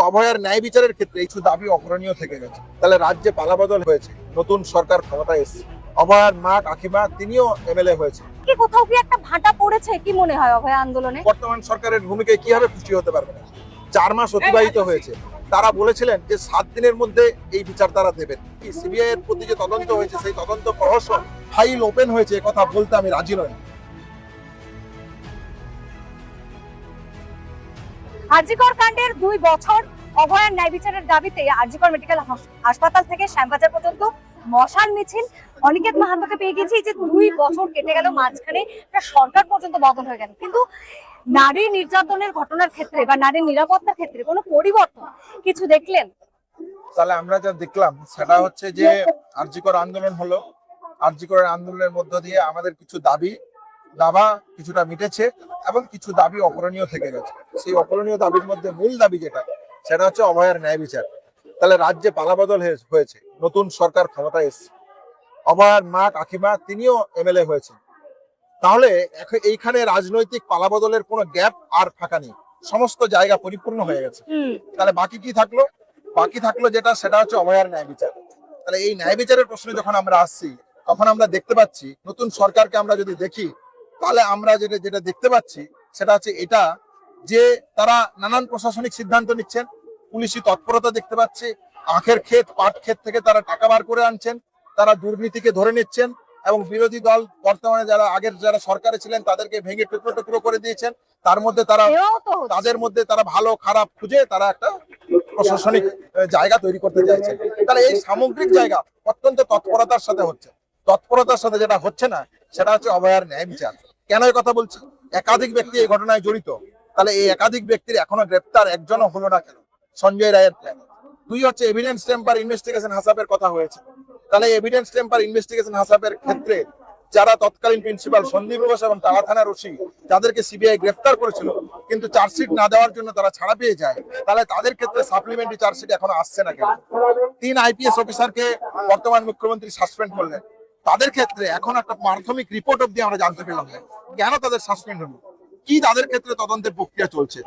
অভয়ার ন্যায় বিচারের ক্ষেত্রে এই কিছু দাবি অপূরণীয় থেকে গেছে। তাহলে রাজ্যে পালাবদল হয়েছে, নতুন সরকার ক্ষমতায় এসেছে, অভয়ার মা কাকিমা তিনিও এমএলএ হয়েছে। কি কোথাও কি একটা ভাটা পড়েছে কি মনে হয় অভয় আন্দোলনে? বর্তমান সরকারের ভূমিকায় কিভাবে খুশি হতে পারবে না? 4 মাস অতিবাহিত হয়েছে, তারা বলেছিলেন যে 7 দিনের মধ্যে এই বিচার তারা দেবেন। সিবিআই এর প্রতি যে তদন্ত হয়েছে সেই তদন্ত প্রহসন ফাইল ওপেন হয়েছে কথা বলতে আমি রাজি নই। আজিকর কাণ্ডের 2 বছর অভয়ার ন্যায় বিচারের দাবিতে আজিকর মেডিকেল হাসপাতাল থেকে শ্যামবাজার পর্যন্ত মশাল মিছিল। অনিকেত মাহাতোকে পেয়ে গেছি যে 2 বছর কেটে গেল, মাঝখানে একটা সরকার পর্যন্ত বদল হয়ে গেল, কিন্তু নারী নির্যাতনের ঘটনার ক্ষেত্রে বা নারীর নিরাপত্তার ক্ষেত্রে কোনো পরিবর্তন কিছু দেখলেন? তাহলে আমরা যা দেখলাম সেটা হচ্ছে যে আরজিকর আন্দোলন হলো, আরজিকর আন্দোলনের মধ্য দিয়ে আমাদের কিছু দাবা কিছুটা মিটেছে এবং কিছু দাবি অপূরণীয় থেকে গেছে। সেই অপূরণীয় দাবির মধ্যে মূল দাবি যেটা, সেটা হচ্ছে অভয়ার ন্যায় বিচার। তাহলে রাজ্যে পালাবদল হয়েছে, নতুন সরকার ক্ষমতায় এসেছে, অভয়ার মা কাকিমা তিনিও এমএলএ হয়েছে। তাহলে এইখানে রাজনৈতিক পালাবদলের কোনো গ্যাপ আর ফাঁকা নেই, সমস্ত জায়গা পরিপূর্ণ হয়ে গেছে। তাহলে বাকি কি থাকলো? বাকি থাকলো সেটা হচ্ছে অভয়ার ন্যায় বিচার। তাহলে এই ন্যায় বিচারের প্রশ্নে যখন আমরা আসছি, তখন আমরা দেখতে পাচ্ছি নতুন সরকারকে আমরা যদি দেখি, তাহলে আমরা যেটা দেখতে পাচ্ছি সেটা হচ্ছে এটা যে তারা নানান প্রশাসনিক সিদ্ধান্ত নিচ্ছেন, পুলিশি তৎপরতা দেখতে পাচ্ছি, আখের ক্ষেত পাট ক্ষেত থেকে তারা টাকা বার করে আনছেন, তারা দুর্নীতিকে ধরে নিচ্ছেন এবং বিরোধী দল বর্তমানে যারা সরকারে ছিলেন তাদেরকে ভেঙে টুকরো টুকরো করে দিয়েছেন। তার মধ্যে তাদের মধ্যে তারা ভালো খারাপ খুঁজে তারা একটা প্রশাসনিক জায়গা তৈরি করতে চাইছেন। তাহলে এই সামগ্রিক জায়গা অত্যন্ত তৎপরতার সাথে হচ্ছে। তৎপরতার সাথে যেটা হচ্ছে না সেটা হচ্ছে অভয়ার ন্যায় বিচার। কেন এই কথা বলছি? একাধিক ব্যক্তি এই ঘটনায় জড়িত। তাহলে এই একাধিক ব্যক্তির এখনো গ্রেপ্তার একজনও হলো না কেন? সঞ্জয় রায়ের প্ল্যান। 2 হচ্ছে এভিডেন্স টেম্পার ইনভেস্টিগেশন হাসাবের কথা হয়েছে। তাহলে এভিডেন্স টেম্পার ইনভেস্টিগেশন হাসাবের ক্ষেত্রে যারা তৎকালীন প্রিন্সিপাল সন্দীপ ঘোষ এবং টালা থানার ওসি, যাদেরকে সিবিআই গ্রেফতার করেছিল কিন্তু চার্জশিট না দেওয়ার জন্য তারা ছাড়া পেয়ে যায়, তাহলে তাদের ক্ষেত্রে সাপ্লিমেন্টারি চার্জশিট এখনো আসছে না কেন? 3 আইপিএস অফিসারকে বর্তমান মুখ্যমন্ত্রী সাসপেন্ড করলেন, তাদের ক্ষেত্রে এখন একটা প্রাথমিক রিপোর্ট অব্দি আমরা জানতে পেলাম না কেন তাদের সাসপেন্ড হলো, কি তাদের ক্ষেত্রে তদন্তের প্রক্রিয়া চলছে,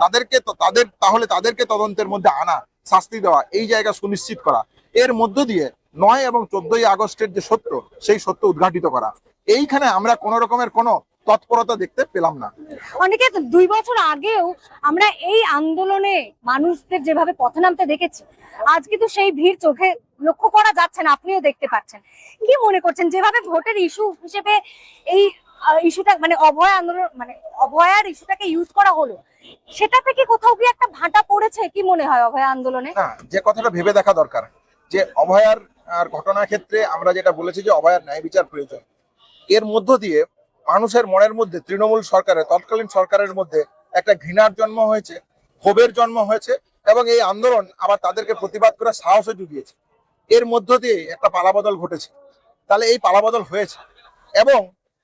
তাদেরকে তদন্তের মধ্যে আনা, শাস্তি দেওয়া, এই জায়গা সুনিশ্চিত করা, এর মধ্য দিয়ে 9 এবং 14ই আগস্টের যে সত্য সেই সত্য উদ্ঘাটিত করা, এইখানে আমরা কোন রকমের কোনো তৎপরতা দেখতে পেলাম না। অনেকে 2 বছর আগেও আমরা এই আন্দোলনে মানুষদের যেভাবে পথে নামতে দেখেছি, আজ কিন্তু সেই ভিড় চোখে লক্ষ্য করা যাচ্ছে না, আপনিও দেখতে পাচ্ছেন। কি মনে করছেন যেভাবে ভোটের ইস্যু হিসেবে এই ইস্যুটা মানে অভয় আন্দোলন মানে অভয়ার ইস্যুটাকে ইউজ করা হলো, সেটা থেকে কোথাও কি একটা ভাটা পড়েছে কি মনে হয় অভয় আন্দোলনে? না, যে কথাটা ভেবে দেখা দরকার যে অভয়ার ঘটনার ক্ষেত্রে আমরা যেটা বলেছি যে অভয়ার ন্যায় বিচার প্রয়োজন, এর মধ্য দিয়ে মানুষের মনের মধ্যে তৃণমূল সরকারের তৎকালীন সরকারের মধ্যে একটা ঘৃণার জন্ম হয়েছে, ক্ষোভের জন্ম হয়েছে এবং এই আন্দোলন আবার তাদেরকে প্রতিবাদ করার সাহসও জুগিয়েছে। এর মধ্য দিয়ে একটা পালাবদল ঘটেছে। তাহলে এই পালাবদল হয়েছে এবং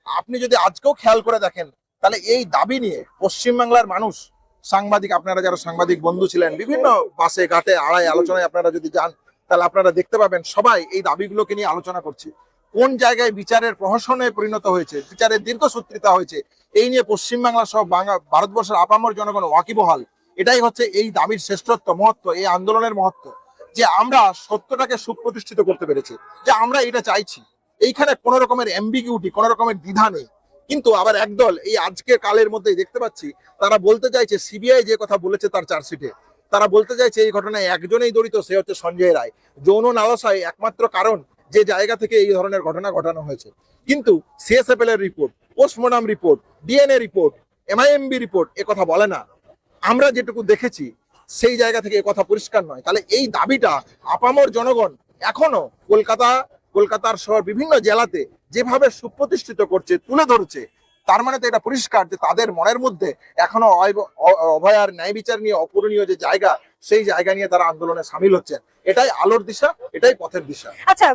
আপনি যদি আজকেও খেয়াল করে দেখেন, তাহলে এই দাবি নিয়ে পশ্চিমবাংলার মানুষ, সাংবাদিক, আপনারা যারা সাংবাদিক বন্ধু ছিলেন, বিভিন্ন বাসে ঘাটে আড়াই আলোচনায় আপনারা যদি যান, তাহলে আপনারা দেখতে পাবেন সবাই এই দাবিগুলোকে নিয়ে আলোচনা করছে। কোন জায়গায় বিচারের প্রহসনে পরিণত হয়েছে, বিচারের দীর্ঘসূত্রিতা হয়েছে, এই নিয়ে পশ্চিমবাংলা সহ ভারতবর্ষের আপামর জনগণ ওয়াকিবহাল। এটাই হচ্ছে এই দাবির শ্রেষ্ঠত্ব, মহত্ব, এই আন্দোলনের মহত্ব, যে আমরা সত্যটাকে সুপ্রতিষ্ঠিত করতে পেরেছি, যে আমরা এটা চাইছি। এইখানে কোন রকমের অ্যাম্বিগিউটি, কোন রকমের দ্বিধা নেই। কিন্তু আবার একদল এই আজকের কালের মধ্যে দেখতে পাচ্ছি তারা বলতে চাইছে সিবিআই যে কথা বলেছে তার চার্জশিটে, তারা বলতে চাইছে এই ঘটনায় একজনেই জড়িত, সে হচ্ছে সঞ্জয় রায়। যৌন লালসায় একমাত্র কারণ যে জায়গা থেকে এই ধরনের ঘটনা ঘটানো হয়েছে। কিন্তু সিএসএফএল এর report, postmortem report, DNA report, MIMB report এ কথা বলে না। আমরা যেটুকু দেখেছি সেই জায়গা থেকে এ কথা পরিষ্কার নয়। তাহলে এই দাবিটা আপামর জনগণ এখনো কলকাতার শহর বিভিন্ন জেলাতে যেভাবে সুপ্রতিষ্ঠিত করছে, তুলে ধরছে, তার মানে তো এটা পরিষ্কার যে তাদের মনের মধ্যে এখনো অভয়ার ন্যায় বিচার নিয়ে অপূরণীয় যে জায়গা, সেই জায়গা নিয়ে তারা আন্দোলনে সামিল হচ্ছেন। এটাই আলোর দিশা, এটাই পথের দিশা। আচ্ছা,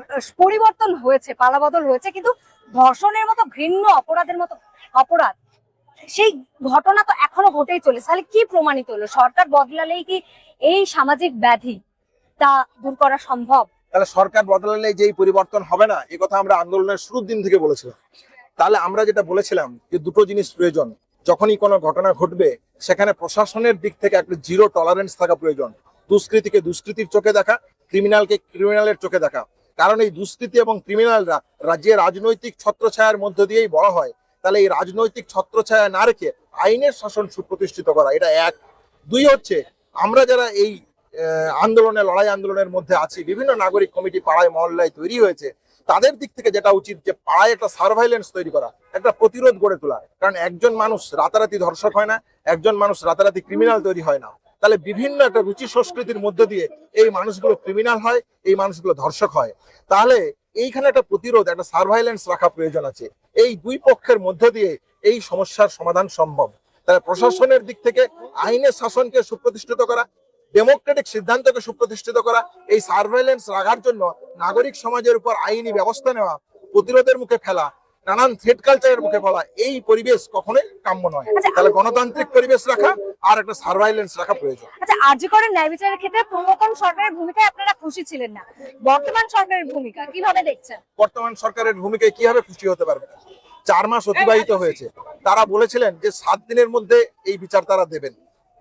পরিবর্তন হয়েছে, পালাবদল হয়েছে, কিন্তু ধর্ষণের মতো ঘৃণ্য অপরাধের মতো অপরাধ, সেই ঘটনা তো এখনো ঘটেই চলেছে। তাহলে কি প্রমাণিত হলো? সরকার বদলালেই কি এই সামাজিক ব্যাধি তা দূর করা সম্ভব? তাহলে সরকার বদলালে যেই পরিবর্তন হবে না, এই কথা আমরা আন্দোলনের শুরুর দিন থেকে বলেছিলাম। তাহলে আমরা যেটা বলেছিলাম যে দুটো জিনিস প্রয়োজন, যখনই কোনো ঘটনা ঘটবে সেখানে প্রশাসনের দিক থেকে একটা জিরো টলারেন্স থাকা প্রয়োজন। দুষ্কৃতীকে দুষ্কৃতির চোখে দেখা, ক্রিমিনালকে ক্রিমিনালের চোখে দেখা। কারণ এই দুষ্কৃতী এবং ক্রিমিনালরা রাজ্যে রাজনৈতিক ছত্রছায়ার মধ্য দিয়েই বড় হয়। তাহলে এই রাজনৈতিক ছত্রছায়া না রেখে আইনের শাসন সুপ্রতিষ্ঠিত করা, এটা এক। দুই হচ্ছে, আমরা যারা এই আন্দোলনে, লড়াই আন্দোলনের মধ্যে আছি, বিভিন্ন নাগরিক কমিটি পাড়ায় মহল্লায় তৈরি হয়েছে, তাদের দিক থেকে যেটা উচিত যে পাড়ায় একটা সার্ভাইলেন্স তৈরি করা, একটা প্রতিরোধ গড়ে তোলা। কারণ একজন মানুষ রাতারাতি ধর্ষক হয় না, একজন মানুষ রাতারাতি ক্রিমিনাল তৈরি হয় না। তাহলে বিভিন্ন একটা রুচি সংস্কৃতির মধ্য দিয়ে এই মানুষগুলো ক্রিমিনাল হয়, এই মানুষগুলো ধর্ষক হয়। তাহলে এইখানে একটা প্রতিরোধ, একটা সার্ভাইলেন্স রাখা প্রয়োজন আছে। এই দুই পক্ষের মধ্য দিয়ে এই সমস্যার সমাধান সম্ভব। তাহলে প্রশাসনের দিক থেকে আইনের শাসনকে সুপ্রতিষ্ঠিত করা, ডেমোক্রেটিক সিদ্ধান্তকে সুপ্রতিষ্ঠিত করা, এই সার্ভেলেন্স রাখার জন্য নাগরিক সমাজের উপর আইনি ব্যবস্থা নেওয়া, প্রতিরোধের মুখে ফেলা, নানান থ্রেট কালচারের মুখে ফেলা, এই পরিবেশ কখনোই কাম্য নয়। তাহলে গণতান্ত্রিক পরিবেশ রাখা আর একটা সার্ভাইলেন্স রাখা প্রয়োজন। আচ্ছা, আরজি করের ন্যায় বিচারের ক্ষেত্রে পূর্বতন সরকারের ভূমিকায় আপনারা খুশি ছিলেন না, বর্তমান সরকারের ভূমিকা কিভাবে দেখছেন? বর্তমান সরকারের ভূমিকায় কিভাবে খুশি হতে পারবে? 4 মাস অতিবাহিত হয়েছে, তারা বলেছিলেন যে 7 দিনের মধ্যে এই বিচার তারা দেবেন।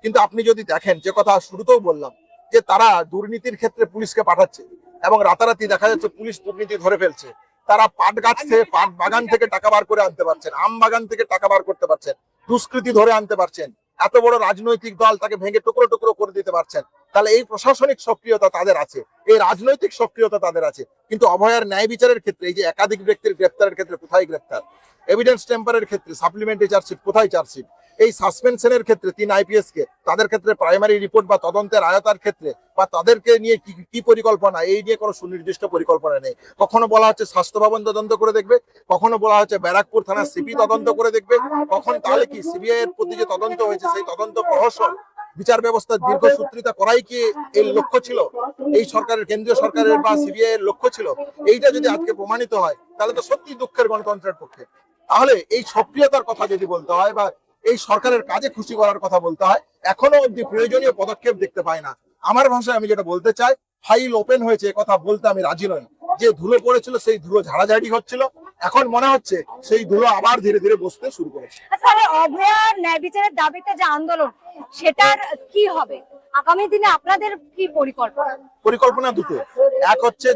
কিন্তু আপনি যদি দেখেন, যে কথা শুরুতেও বললাম, যে তারা দুর্নীতির ক্ষেত্রে পুলিশকে পাঠাচ্ছে এবং রাতারাতি দেখা যাচ্ছে পুলিশ দুর্নীতি ধরে ফেলছে। তারা পাট গাছ থেকে, পাট বাগান থেকে টাকা বার করে আনতে পারছেন, আম বাগান থেকে টাকা বার করতে পারছেন, দুষ্কৃতি ধরে আনতে পারছেন, এত বড় রাজনৈতিক দল তাকে ভেঙে টুকরো টুকরো করে দিতে পারছেন। তাহলে এই প্রশাসনিক সক্রিয়তা তাদের আছে, এই রাজনৈতিক সক্রিয়তা তাদের আছে। কিন্তু অভয়ার ন্যায় বিচারের ক্ষেত্রে, এই যে একাধিক ব্যক্তির গ্রেপ্তারের ক্ষেত্রে কোথায় গ্রেপ্তার, এভিডেন্স টেম্পারের ক্ষেত্রে সাপ্লিমেন্টারি চার্জশিট কোথায় চার্জশিট, এই সাসপেনশনের ক্ষেত্রে 3 IPS কে তাদের ক্ষেত্রে প্রাইমারি রিপোর্ট বা তদন্তের আয়তার ক্ষেত্রে বা তাদেরকে নিয়ে কি পরিকল্পনা, এই নিয়ে কোনো সুনির্দিষ্ট পরিকল্পনা নেই। কখনো বলা হচ্ছে স্বাস্থ্য ভবন তদন্ত করে দেখবে, কখনো বলা হচ্ছে ব্যারাকপুর থানা সিপি তদন্ত করে দেখবে, কখন তাহলে কি সিবিআই এর প্রতি যে তদন্ত হয়েছে সেই তদন্ত প্রহসন, বিচার ব্যবস্থার দীর্ঘসূত্রিতা করাই কি এর লক্ষ্য ছিল, এই সরকারের, কেন্দ্রীয় সরকারের বা সিবিআই এর লক্ষ্য ছিল? এইটা যদি আজকে প্রমাণিত হয় তাহলে তো সত্যি দুঃখের গণতন্ত্রের পক্ষে। তাহলে এই সক্রিয়তার কথা যদি বলতে হয় বা এই সরকারের কাজে খুশি করার কথা বলতে হয়, এখনো অব্দি প্রয়োজনীয় পদক্ষেপ দেখতে পাই না। আমার ভাষায় আমি যেটা বলতে চাই, ফাইল ওপেন হয়েছে কথা বলতে আমি রাজি নই। যে ধুলো পড়েছিল সেই ধুলো ঝাড়াঝাড়ি হচ্ছিল, এখন মনে হচ্ছে সেই ধুলো আবার ধীরে ধীরে বসতে শুরু করেছে। তাহলে অভয়ার ন্যায় বিচারের দাবিতে যে আন্দোলন, সেটার কি হবে আগামী দিনে? আপনাদের কি পরিকল্পনা? পরিকল্পনা দুটো। এক হচ্ছে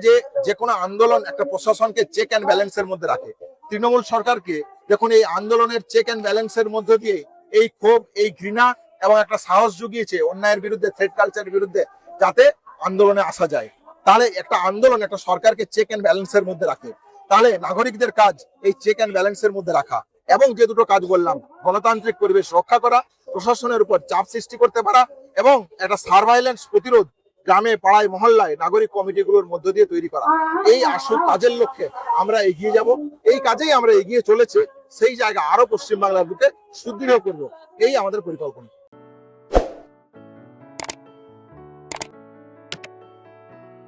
যে কোনো আন্দোলন একটা প্রশাসনকে চেক অ্যান্ড ব্যালেন্সের মধ্যে রাখে। তৃণমূল সরকারকে দেখুন এই আন্দোলনের চেক অ্যান্ড ব্যালেন্সের মধ্য দিয়ে এই ক্ষোভ, এই ঘৃণা এবং একটা সাহস জুগিয়েছে অন্যায়ের বিরুদ্ধে, থ্রেট কালচারের বিরুদ্ধে, যাতে আন্দোলনে আসা যায়। তাহলে একটা আন্দোলন একটা সরকারকে চেক অ্যান্ড ব্যালেন্সের মধ্যে রাখে। তাহলে নাগরিকদের কাজ এই চেক অ্যান্ড ব্যালেন্সের মধ্যে রাখা এবং যে দুটো কাজ বললাম, গণতান্ত্রিক পরিবেশ রক্ষা করা, প্রশাসনের উপর চাপ সৃষ্টি করতে পারা এবং একটা সার্ভাইলেন্স প্রতিরোধ গ্রামে, পাড়ায়, মহল্লায় নাগরিক কমিটিগুলোর মধ্য দিয়ে তৈরি করা, এই আসল কাজের লক্ষ্যে আমরা এগিয়ে যাব। এই কাজেই আমরা এগিয়ে চলেছি। সেই জায়গা আরো পশ্চিমবাংলার বুকে সুদৃঢ় করবো, এই আমাদের পরিকল্পনা।